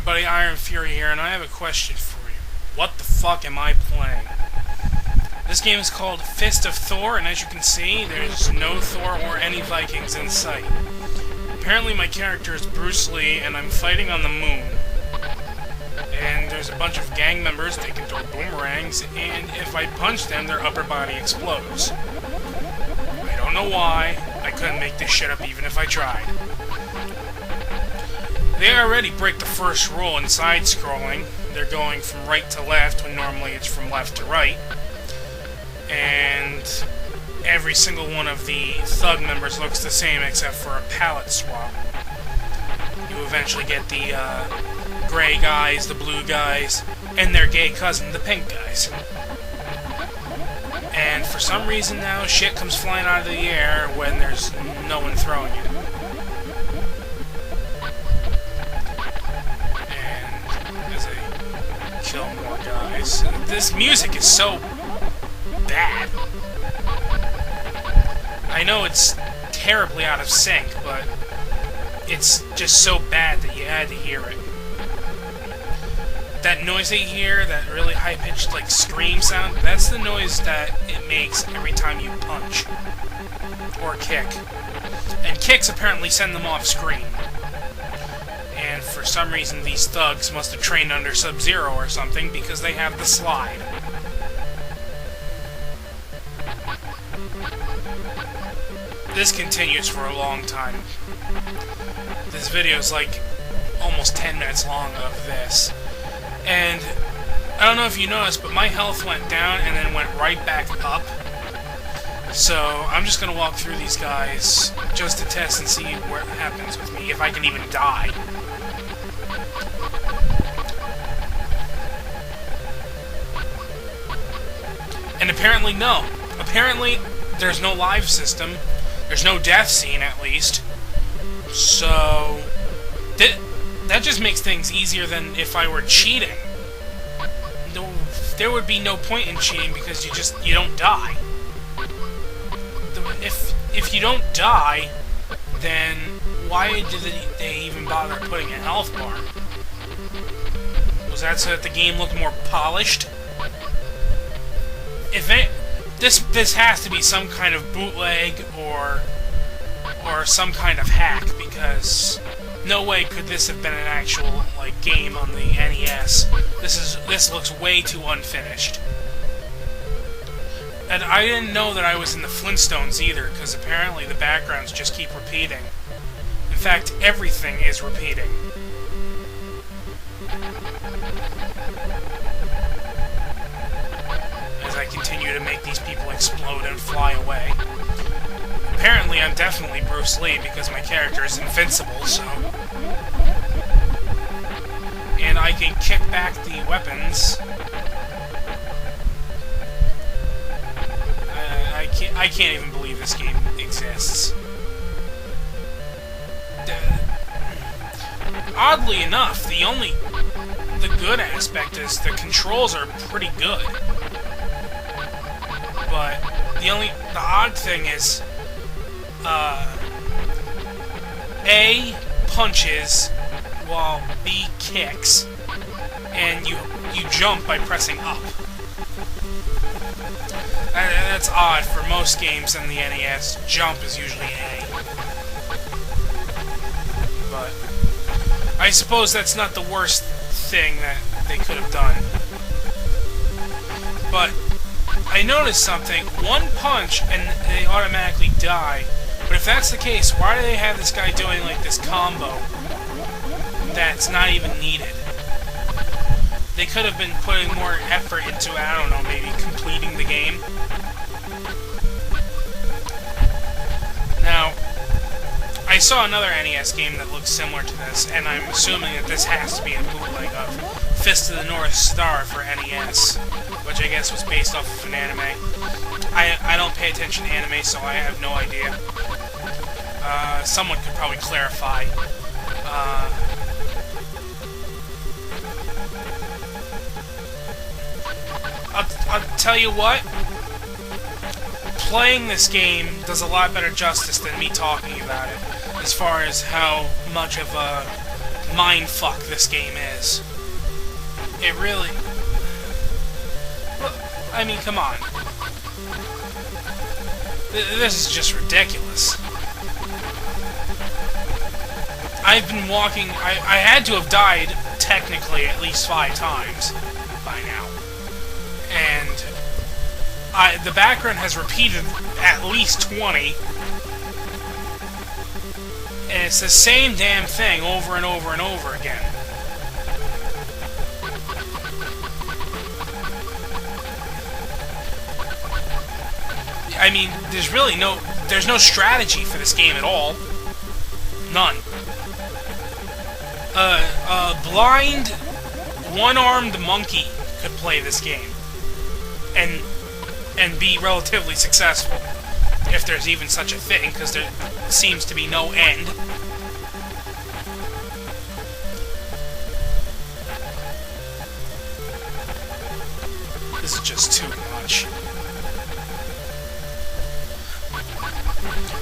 everybody, Iron Fury here, and I have a question for you. What the fuck am I playing? This game is called Fist of Thor, and as you can see, there's no Thor or any Vikings in sight. Apparently my character is Bruce Lee, and I'm fighting on the moon. And there's a bunch of gang members, they can throw boomerangs, and if I punch them, their upper body explodes. I don't know why. I couldn't make this shit up even if I tried. They already break the first rule in side-scrolling. They're going from right to left when normally it's from left to right. And every single one of the thug members looks the same except for a palette swap. You eventually get the gray guys, the blue guys, and their gay cousin, the pink guys. And for some reason now, shit comes flying out of the air when there's no one throwing it. And as I kill more guys, this music is so bad. I know it's terribly out of sync, but it's just so bad that you had to hear it. That noise that you hear, that really high-pitched, like, scream sound, that's the noise that it makes every time you punch. Or kick. And kicks apparently send them off screen. And for some reason, these thugs must have trained under Sub-Zero or something, because they have the slide. This continues for a long time. This video is like almost 10 minutes long of this. And I don't know if you noticed, but my health went down and then went right back up. So I'm just going to walk through these guys just to test and see what happens with me, if I can even die. And apparently no. Apparently there's no live system. There's no death scene, at least. So that just makes things easier than if I were cheating. There would be no point in cheating because you don't die. If you don't die, then why did they even bother putting a health bar? Was that so that the game looked more polished? This has to be some kind of bootleg or some kind of hack, because no way could this have been an actual game on the NES. This looks way too unfinished. And I didn't know that I was in the Flintstones either, because apparently the backgrounds just keep repeating. In fact, everything is repeating. As I continue to make these people explode and fly away. Apparently, I'm definitely Bruce Lee because my character is invincible, so... And I can kick back the weapons. I can't even believe this game exists. Oddly enough, the good aspect is the controls are pretty good. But the odd thing is, A punches while B kicks, and you jump by pressing up. That's odd. For most games in the NES, jump is usually A. But I suppose that's not the worst thing that they could have done. But I noticed something. One punch and they automatically die. But if that's the case, why do they have this guy doing this combo that's not even needed? They could have been putting more effort into, I don't know, maybe completing the game. Now, I saw another NES game that looked similar to this, and I'm assuming that this has to be a bootleg of Fist of the North Star for NES, which I guess was based off of an anime. I don't pay attention to anime, so I have no idea. Someone could probably clarify. I'll tell you what, playing this game does a lot better justice than me talking about it, as far as how much of a mindfuck this game is. It really... I mean, come on. This is just ridiculous. I've been walking... I had to have died, technically, at least 5 times by now. And the background has repeated at least 20. And it's the same damn thing over and over and over again. I mean, there's no strategy for this game at all. None. A blind, one-armed monkey could play this game. And be relatively successful. If there's even such a thing, because there seems to be no end. This is just too much.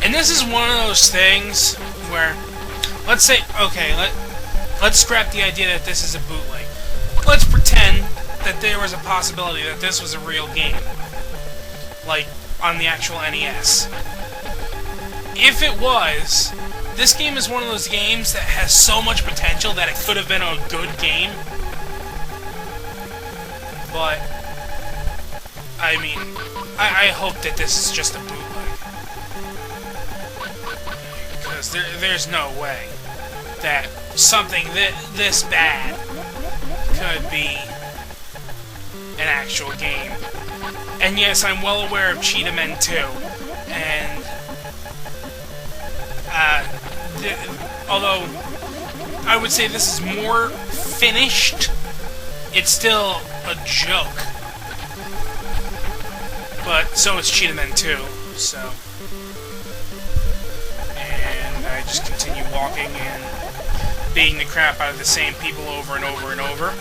And this is one of those things where, let's say, okay, let's scrap the idea that this is a bootleg. Let's pretend that there was a possibility that this was a real game. Like, on the actual NES. If it was, this game is one of those games that has so much potential that it could have been a good game. But, I mean, I hope that this is just a bootleg. Because there's no way that something this bad could be an actual game. And yes, I'm well aware of Cheetah Men 2, and although I would say this is more finished, it's still a joke. But so is Cheetah Men 2, so... And I just continue walking and beating the crap out of the same people over and over and over.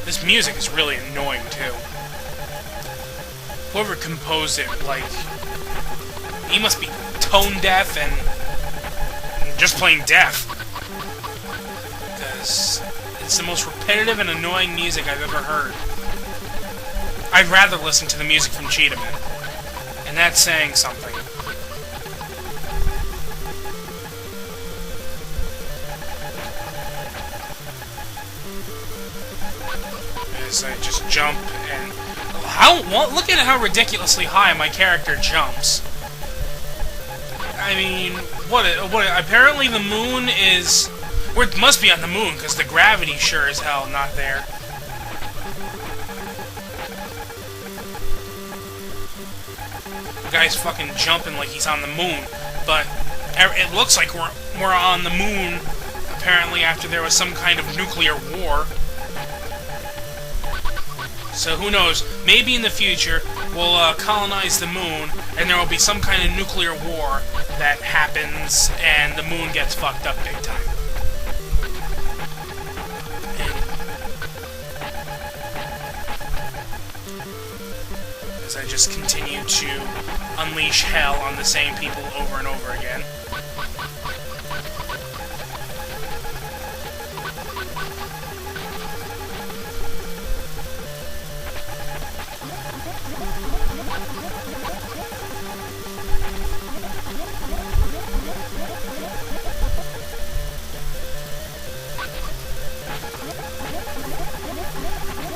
This music is really annoying, too. Whoever composed it, like, he must be tone deaf and just plain deaf. Because it's the most repetitive and annoying music I've ever heard. I'd rather listen to the music from Cheetah Men. And that's saying something. I just jump and... look at how ridiculously high my character jumps. I mean, what apparently the moon is... Or it must be on the moon, because the gravity's sure as hell not there. The guy's fucking jumping like he's on the moon, but it looks like we're on the moon, apparently after there was some kind of nuclear war. So who knows, maybe in the future we'll colonize the moon and there will be some kind of nuclear war that happens and the moon gets fucked up big time. And as I just continue to unleash hell on the same people over and over again.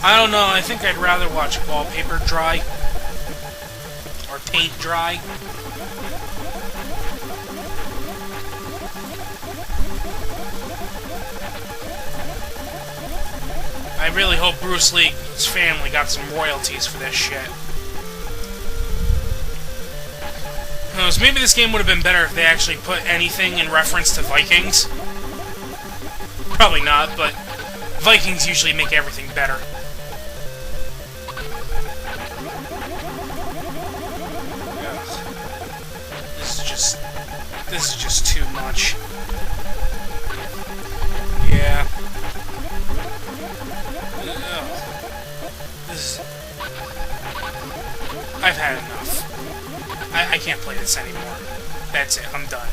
I don't know, I think I'd rather watch wallpaper dry. Or paint dry. I really hope Bruce Lee's family got some royalties for this shit. Who knows, maybe this game would have been better if they actually put anything in reference to Vikings. Probably not, but Vikings usually make everything better. This is just too much. Yeah. Ugh. I've had enough. I can't play this anymore. That's it. I'm done.